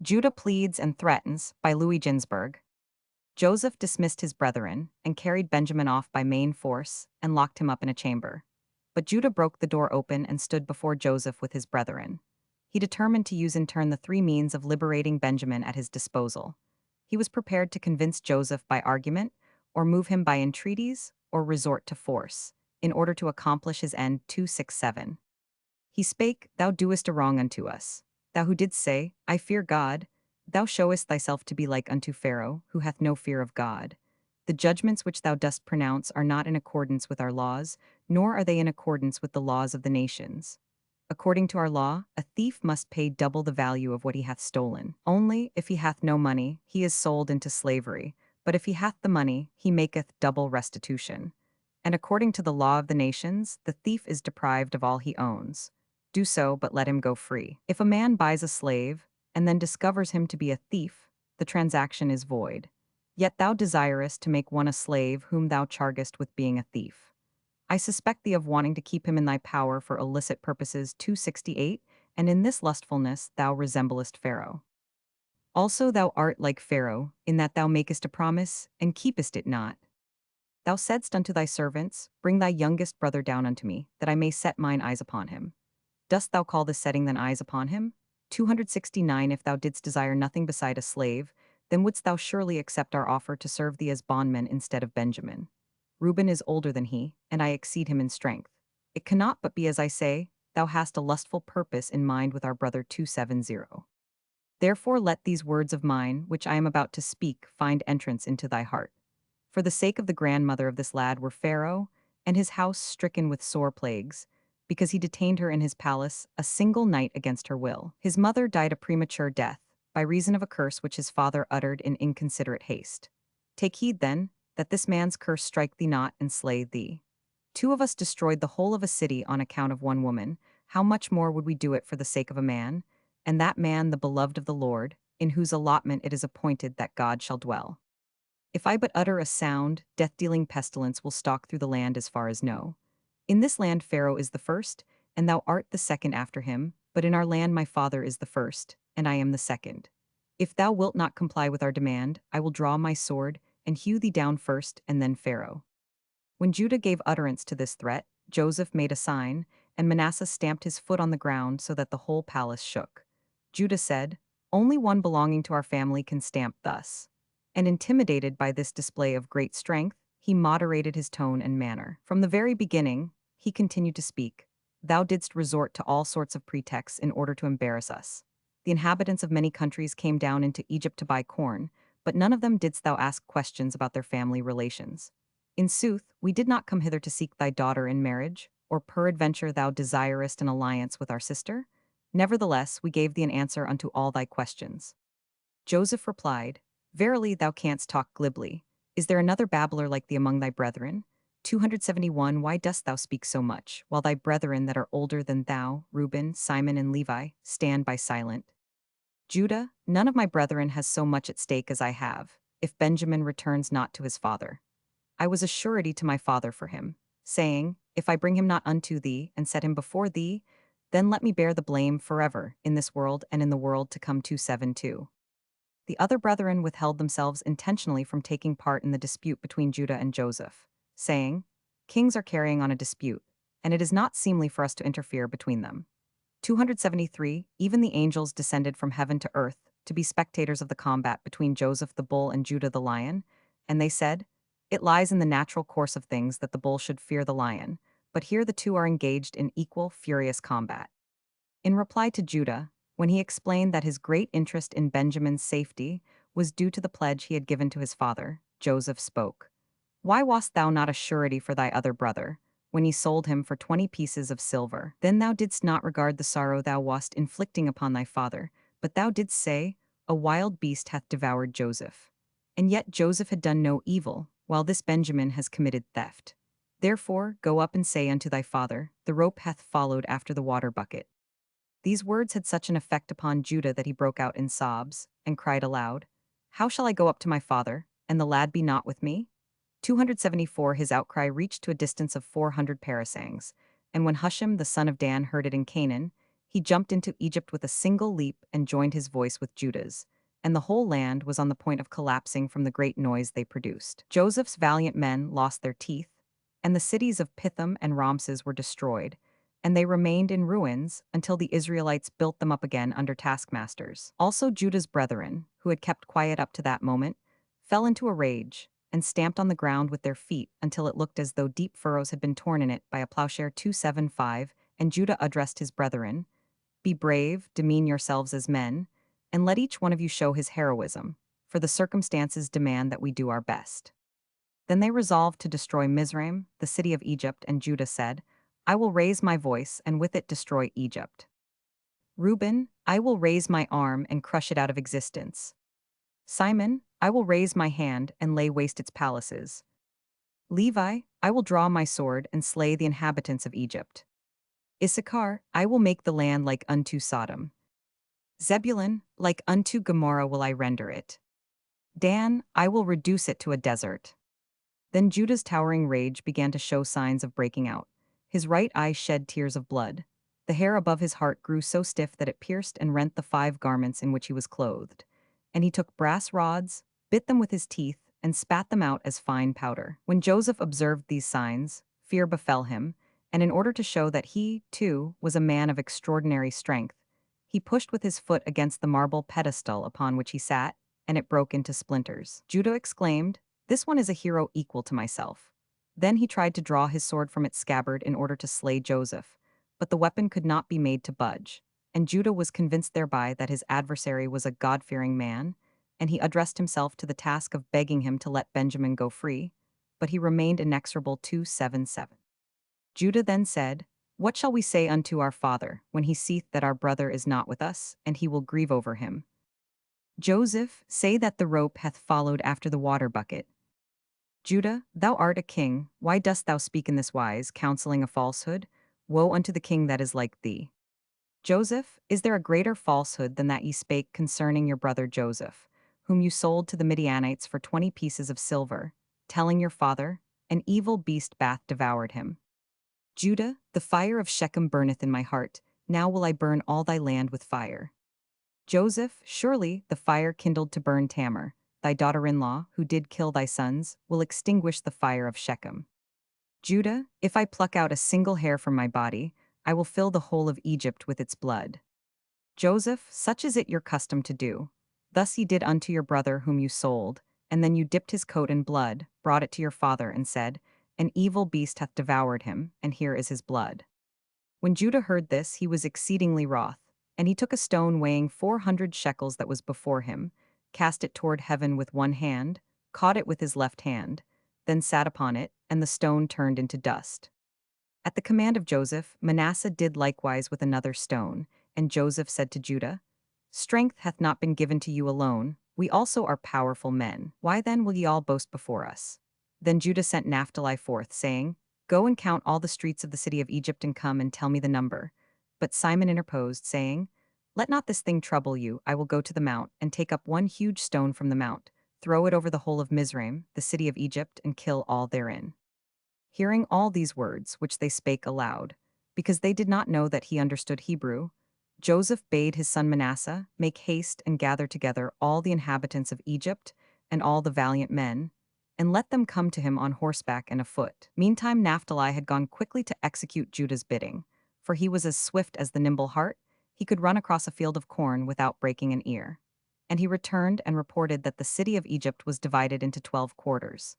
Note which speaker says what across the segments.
Speaker 1: Judah pleads and threatens by Ginzberg. Joseph dismissed his brethren and carried Benjamin off by main force and locked him up in a chamber. But Judah broke the door open and stood before Joseph with his brethren. He determined to use in turn the three means of liberating Benjamin at his disposal. He was prepared to convince Joseph by argument, or move him by entreaties, or resort to force, in order to accomplish his end. 267. He spake, Thou doest a wrong unto us. Thou who didst say, I fear God, thou showest thyself to be like unto Pharaoh, who hath no fear of God. The judgments which thou dost pronounce are not in accordance with our laws, nor are they in accordance with the laws of the nations. According to our law, a thief must pay double the value of what he hath stolen. Only, if he hath no money, he is sold into slavery, but if he hath the money, he maketh double restitution. And according to the law of the nations, the thief is deprived of all he owns. Do so, but let him go free. If a man buys a slave, and then discovers him to be a thief, the transaction is void. Yet thou desirest to make one a slave whom thou chargest with being a thief. I suspect thee of wanting to keep him in thy power for illicit purposes. 268, and in this lustfulness thou resemblest Pharaoh. Also thou art like Pharaoh, in that thou makest a promise, and keepest it not. Thou saidst unto thy servants, Bring thy youngest brother down unto me, that I may set mine eyes upon him. Dost thou call this setting thine eyes upon him? 269. If thou didst desire nothing beside a slave, then wouldst thou surely accept our offer to serve thee as bondman instead of Benjamin. Reuben is older than he, and I exceed him in strength. It cannot but be as I say, thou hast a lustful purpose in mind with our brother. 270. Therefore let these words of mine, which I am about to speak, find entrance into thy heart. For the sake of the grandmother of this lad were Pharaoh, and his house stricken with sore plagues, because he detained her in his palace a single night against her will. His mother died a premature death, by reason of a curse which his father uttered in inconsiderate haste. Take heed, then, that this man's curse strike thee not and slay thee. Two of us destroyed the whole of a city on account of one woman. How much more would we do it for the sake of a man, and that man the beloved of the Lord, in whose allotment it is appointed that God shall dwell? If I but utter a sound, death-dealing pestilence will stalk through the land as far as No. In this land Pharaoh is the first, and thou art the second after him, but in our land my father is the first, and I am the second. If thou wilt not comply with our demand, I will draw my sword, and hew thee down first, and then Pharaoh. When Judah gave utterance to this threat, Joseph made a sign, and Manasseh stamped his foot on the ground so that the whole palace shook. Judah said, Only one belonging to our family can stamp thus. And intimidated by this display of great strength, he moderated his tone and manner. From the very beginning, he continued to speak. Thou didst resort to all sorts of pretexts in order to embarrass us. The inhabitants of many countries came down into Egypt to buy corn, but none of them didst thou ask questions about their family relations. In sooth, we did not come hither to seek thy daughter in marriage, or peradventure thou desirest an alliance with our sister? Nevertheless, we gave thee an answer unto all thy questions. Joseph replied, Verily thou canst talk glibly. Is there another babbler like thee among thy brethren? 271. Why dost thou speak so much, while thy brethren that are older than thou, Reuben, Simon, and Levi, stand by silent? Judah, none of my brethren has so much at stake as I have, if Benjamin returns not to his father. I was a surety to my father for him, saying, If I bring him not unto thee, and set him before thee, then let me bear the blame forever, in this world and in the world to come. 272. The other brethren withheld themselves intentionally from taking part in the dispute between Judah and Joseph, saying, Kings are carrying on a dispute, and it is not seemly for us to interfere between them. 273. Even the angels descended from heaven to earth to be spectators of the combat between Joseph the bull and Judah the lion, and they said, It lies in the natural course of things that the bull should fear the lion, but here the two are engaged in equal, furious combat. In reply to Judah, when he explained that his great interest in Benjamin's safety was due to the pledge he had given to his father, Joseph spoke. Why wast thou not a surety for thy other brother, when he sold him for 20 pieces of silver? Then thou didst not regard the sorrow thou wast inflicting upon thy father, but thou didst say, A wild beast hath devoured Joseph. And yet Joseph had done no evil, while this Benjamin has committed theft. Therefore go up and say unto thy father, The rope hath followed after the water bucket. These words had such an effect upon Judah that he broke out in sobs, and cried aloud, How shall I go up to my father, and the lad be not with me? 274. His outcry reached to a distance of 400 parasangs, and when Husham the son of Dan heard it in Canaan, He jumped into Egypt with a single leap and joined his voice with Judah's, and the whole land was on the point of collapsing from the great noise they produced. Joseph's valiant men lost their teeth, and the cities of Pithom and Ramses were destroyed, and they remained in ruins until the Israelites built them up again under taskmasters. Also Judah's brethren, who had kept quiet up to that moment, fell into a rage and stamped on the ground with their feet until it looked as though deep furrows had been torn in it by a plowshare. 275. And Judah addressed his brethren, "Be brave, demean yourselves as men, and let each one of you show his heroism, for the circumstances demand that we do our best." Then they resolved to destroy Mizraim, the city of Egypt, and Judah said, "I will raise my voice and with it destroy Egypt." Reuben, "I will raise my arm and crush it out of existence." Simon, "I will raise my hand and lay waste its palaces." Levi, "I will draw my sword and slay the inhabitants of Egypt." Issachar, "I will make the land like unto Sodom." Zebulun, "Like unto Gomorrah will I render it." Dan, "I will reduce it to a desert." Then Judah's towering rage began to show signs of breaking out. His right eye shed tears of blood. The hair above his heart grew so stiff that it pierced and rent the 5 garments in which he was clothed. And he took brass rods, bit them with his teeth, and spat them out as fine powder. When Joseph observed these signs, fear befell him, and in order to show that he, too, was a man of extraordinary strength, he pushed with his foot against the marble pedestal upon which he sat, and it broke into splinters. Judah exclaimed, "This one is a hero equal to myself." Then he tried to draw his sword from its scabbard in order to slay Joseph, but the weapon could not be made to budge, and Judah was convinced thereby that his adversary was a God-fearing man, and he addressed himself to the task of begging him to let Benjamin go free, but he remained inexorable. 277. Judah then said, "What shall we say unto our father, when he seeth that our brother is not with us, and he will grieve over him? Joseph, say that the rope hath followed after the water bucket. Judah, thou art a king, why dost thou speak in this wise, counseling a falsehood? Woe unto the king that is like thee. Joseph, is there a greater falsehood than that ye spake concerning your brother Joseph, whom you sold to the Midianites for 20 pieces of silver, telling your father, an evil beast bath devoured him? Judah, the fire of Shechem burneth in my heart, now will I burn all thy land with fire. Joseph, surely the fire kindled to burn Tamar, thy daughter-in-law, who did kill thy sons, will extinguish the fire of Shechem. Judah, if I pluck out a single hair from my body, I will fill the whole of Egypt with its blood. Joseph, such is it your custom to do. Thus ye did unto your brother whom you sold, and then you dipped his coat in blood, brought it to your father, and said, "An evil beast hath devoured him, and here is his blood." When Judah heard this, he was exceedingly wroth, and he took a stone weighing 400 shekels that was before him, cast it toward heaven with one hand, caught it with his left hand, then sat upon it, and the stone turned into dust. At the command of Joseph, Manasseh did likewise with another stone, and Joseph said to Judah, "Strength hath not been given to you alone, we also are powerful men. Why then will ye all boast before us?" Then Judah sent Naphtali forth, saying, "Go and count all the streets of the city of Egypt and come and tell me the number." But Simon interposed, saying, "Let not this thing trouble you, I will go to the mount, and take up one huge stone from the mount, throw it over the whole of Mizraim, the city of Egypt, and kill all therein." Hearing all these words, which they spake aloud, because they did not know that he understood Hebrew, Joseph bade his son Manasseh make haste and gather together all the inhabitants of Egypt and all the valiant men, and let them come to him on horseback and afoot. Meantime Naphtali had gone quickly to execute Judah's bidding, for he was as swift as the nimble hart, he could run across a field of corn without breaking an ear. And he returned and reported that the city of Egypt was divided into 12 quarters.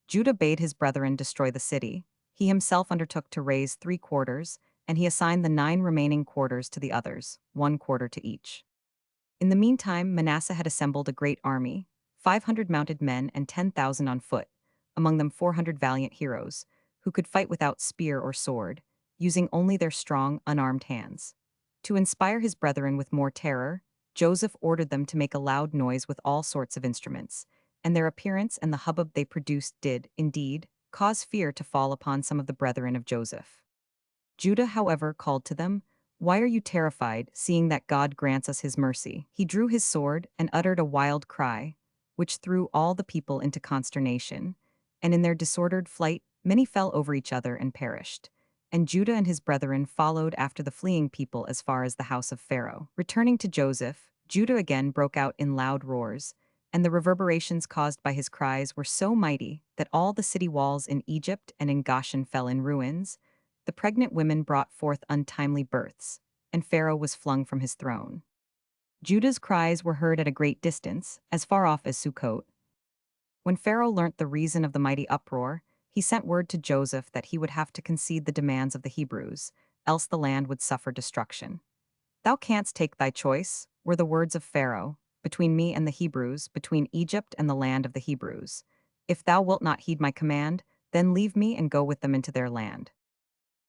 Speaker 1: Judah bade his brethren destroy the city, he himself undertook to raise 3 quarters, and he assigned the 9 remaining quarters to the others, 1 quarter to each. In the meantime Manasseh had assembled a great army, 500 mounted men and 10,000 on foot, among them 400 valiant heroes, who could fight without spear or sword, using only their strong, unarmed hands. To inspire his brethren with more terror, Joseph ordered them to make a loud noise with all sorts of instruments, and their appearance and the hubbub they produced did, indeed, cause fear to fall upon some of the brethren of Joseph. Judah, however, called to them, "Why are you terrified, seeing that God grants us his mercy?" He drew his sword and uttered a wild cry, which threw all the people into consternation, and in their disordered flight many fell over each other and perished. and Judah and his brethren followed after the fleeing people as far as the house of Pharaoh. Returning to Joseph, Judah again broke out in loud roars, and the reverberations caused by his cries were so mighty that all the city walls in Egypt and in Goshen fell in ruins. The pregnant women brought forth untimely births, and Pharaoh was flung from his throne. Judah's cries were heard at a great distance, as far off as Sukkot. When Pharaoh learnt the reason of the mighty uproar, he sent word to Joseph that he would have to concede the demands of the Hebrews, else the land would suffer destruction. "Thou canst take thy choice," were the words of Pharaoh, "between me and the Hebrews, between Egypt and the land of the Hebrews. If thou wilt not heed my command, then leave me and go with them into their land."